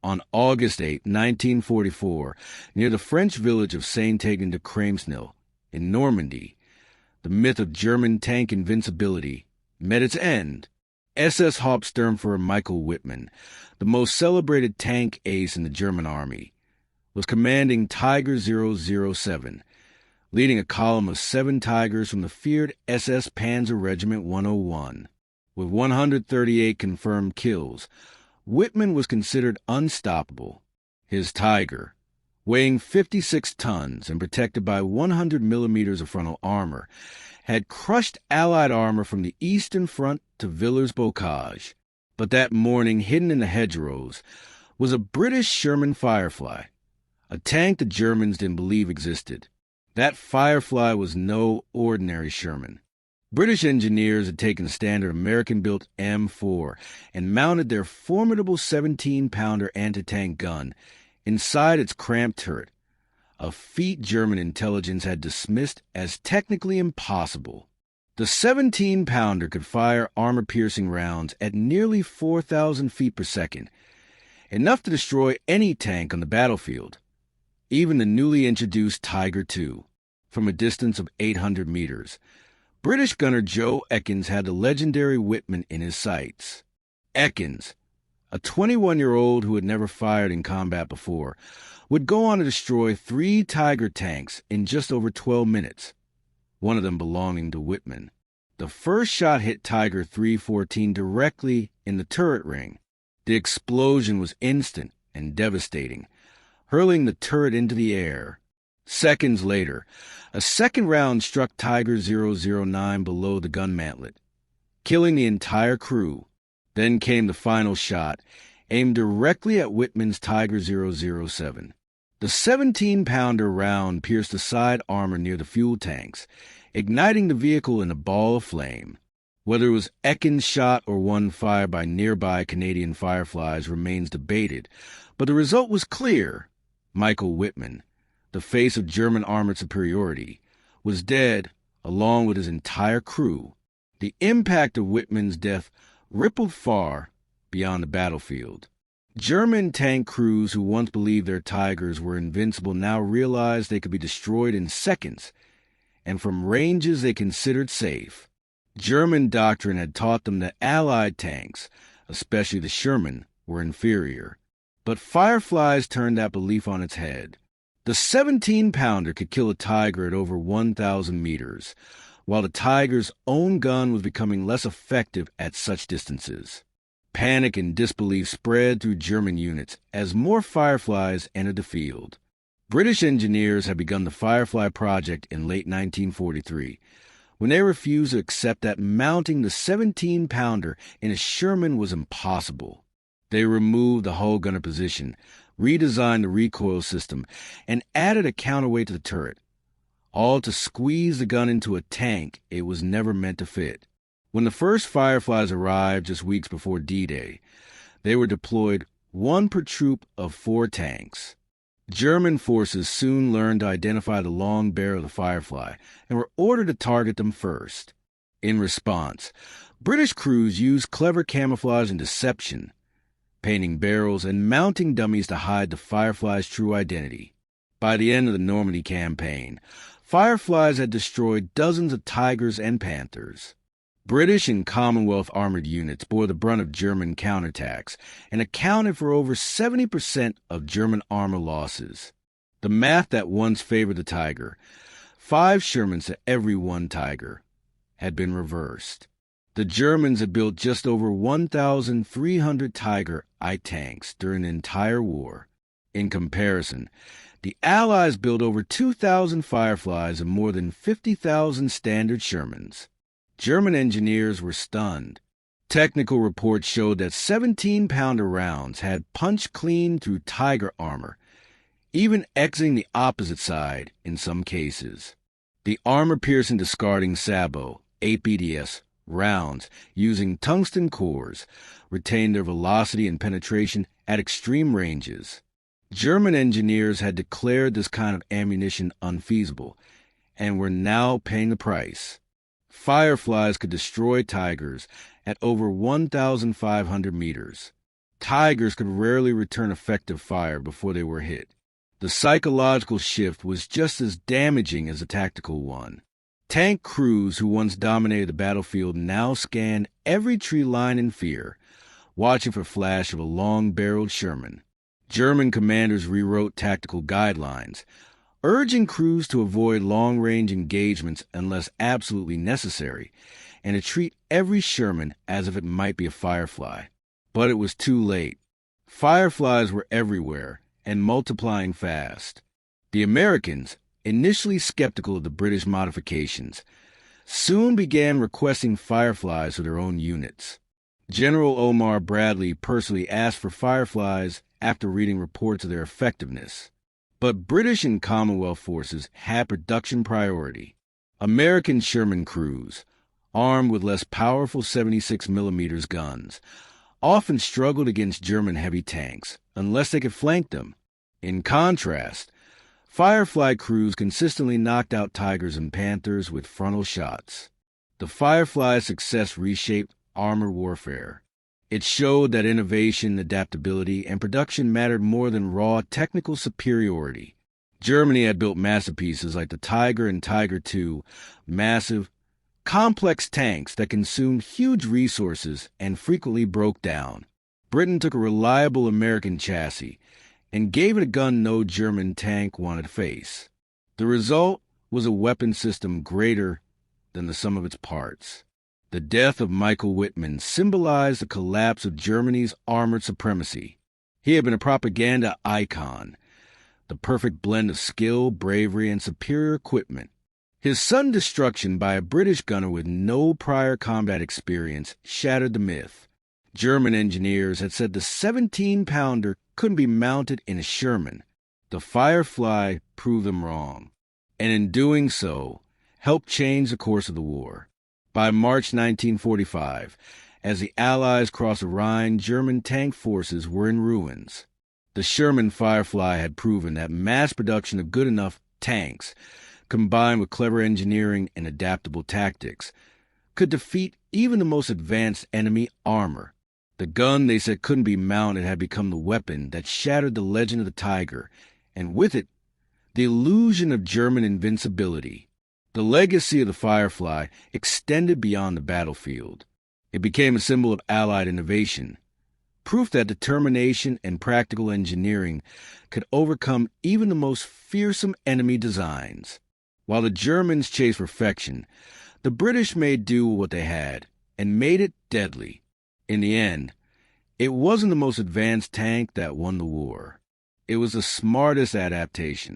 On August 8, 1944, near the French village of Saint-Aignan-de-Cramesnil in Normandy, the myth of German tank invincibility met its end. SS-Hauptsturmführer Michael Wittmann, the most celebrated tank ace in the German army, was commanding Tiger 007, leading a column of 7 Tigers from the feared SS Panzer Regiment 101. With 138 confirmed kills, Wittmann was considered unstoppable. His Tiger, weighing 56 tons and protected by 100 millimeters of frontal armor, had crushed Allied armor from the eastern front to Villers-Bocage. But that morning, hidden in the hedgerows, was a British Sherman Firefly, a tank the Germans didn't believe existed. That Firefly was no ordinary Sherman. British engineers had taken a standard American-built M4 and mounted their formidable 17-pounder anti-tank gun inside its cramped turret, a feat German intelligence had dismissed as technically impossible. The 17-pounder could fire armor-piercing rounds at nearly 4,000 feet per second, enough to destroy any tank on the battlefield, even the newly introduced Tiger II, from a distance of 800 meters. British gunner Joe Ekins had the legendary Wittmann in his sights. Ekins, a 21-year-old who had never fired in combat before, would go on to destroy 3 Tiger tanks in just over 12 minutes, one of them belonging to Wittmann. The first shot hit Tiger 314 directly in the turret ring. The explosion was instant and devastating, hurling the turret into the air. Seconds later, a second round struck Tiger 009 below the gun mantlet, killing the entire crew. Then came the final shot, aimed directly at Wittmann's Tiger 007. The 17-pounder round pierced the side armor near the fuel tanks, igniting the vehicle in a ball of flame. Whether it was Ekins' shot or one fired by nearby Canadian Fireflies remains debated, but the result was clear. Michael Wittmann, the face of German armored superiority, was dead along with his entire crew. The impact of Wittmann's death rippled far beyond the battlefield. German tank crews who once believed their Tigers were invincible now realized they could be destroyed in seconds, and from ranges they considered safe. German doctrine had taught them that Allied tanks, especially the Sherman, were inferior. But Fireflies turned that belief on its head. The 17-pounder could kill a Tiger at over 1,000 meters, while the Tiger's own gun was becoming less effective at such distances. Panic and disbelief spread through German units as more Fireflies entered the field. British engineers had begun the Firefly project in late 1943, when they refused to accept that mounting the 17-pounder in a Sherman was impossible. They removed the hull gunner position, redesigned the recoil system, and added a counterweight to the turret, all to squeeze the gun into a tank it was never meant to fit. When the first Fireflies arrived just weeks before D-Day, they were deployed 1 per troop of 4 tanks. German forces soon learned to identify the long barrel of the Firefly and were ordered to target them first. In response, British crews used clever camouflage and deception, painting barrels and mounting dummies to hide the Firefly's true identity. By the end of the Normandy campaign, Fireflies had destroyed dozens of Tigers and Panthers. British and Commonwealth armored units bore the brunt of German counterattacks and accounted for over 70% of German armor losses. The math that once favored the Tiger, 5 Shermans to every 1 Tiger, had been reversed. The Germans had built just over 1,300 Tiger I tanks during the entire war. In comparison, the Allies built over 2,000 Fireflies and more than 50,000 standard Shermans. German engineers were stunned. Technical reports showed that 17-pounder rounds had punched clean through Tiger armor, even exiting the opposite side in some cases. The armor-piercing discarding sabot, APDS, rounds using tungsten cores retained their velocity and penetration at extreme ranges. German engineers had declared this kind of ammunition unfeasible and were now paying the price. Fireflies could destroy Tigers at over 1,500 meters. Tigers could rarely return effective fire before they were hit. The psychological shift was just as damaging as the tactical one. Tank crews who once dominated the battlefield now scanned every tree line in fear, watching for flash of a long-barreled Sherman. German commanders rewrote tactical guidelines, urging crews to avoid long-range engagements unless absolutely necessary, and to treat every Sherman as if it might be a Firefly. But it was too late. Fireflies were everywhere and multiplying fast. The Americans, initially skeptical of the British modifications, soon began requesting Fireflies for their own units. General Omar Bradley personally asked for Fireflies after reading reports of their effectiveness. But British and Commonwealth forces had production priority. American Sherman crews, armed with less powerful 76mm guns, often struggled against German heavy tanks unless they could flank them. In contrast, Firefly crews consistently knocked out Tigers and Panthers with frontal shots. The Firefly's success reshaped armor warfare. It showed that innovation, adaptability, and production mattered more than raw technical superiority. Germany had built masterpieces like the Tiger and Tiger II, massive, complex tanks that consumed huge resources and frequently broke down. Britain took a reliable American chassis and gave it a gun no German tank wanted to face. The result was a weapon system greater than the sum of its parts. The death of Michael Wittmann symbolized the collapse of Germany's armored supremacy. He had been a propaganda icon, the perfect blend of skill, bravery, and superior equipment. His sudden destruction by a British gunner with no prior combat experience shattered the myth. German engineers had said the 17-pounder couldn't be mounted in a Sherman. The Firefly proved them wrong, and in doing so, helped change the course of the war. By March 1945, as the Allies crossed the Rhine, German tank forces were in ruins. The Sherman Firefly had proven that mass production of good enough tanks, combined with clever engineering and adaptable tactics, could defeat even the most advanced enemy armor. The gun they said couldn't be mounted had become the weapon that shattered the legend of the Tiger, and with it, the illusion of German invincibility. The legacy of the Firefly extended beyond the battlefield. It became a symbol of Allied innovation, proof that determination and practical engineering could overcome even the most fearsome enemy designs. While the Germans chased perfection, the British made do with what they had, and made it deadly. In the end, it wasn't the most advanced tank that won the war. It was the smartest adaptation.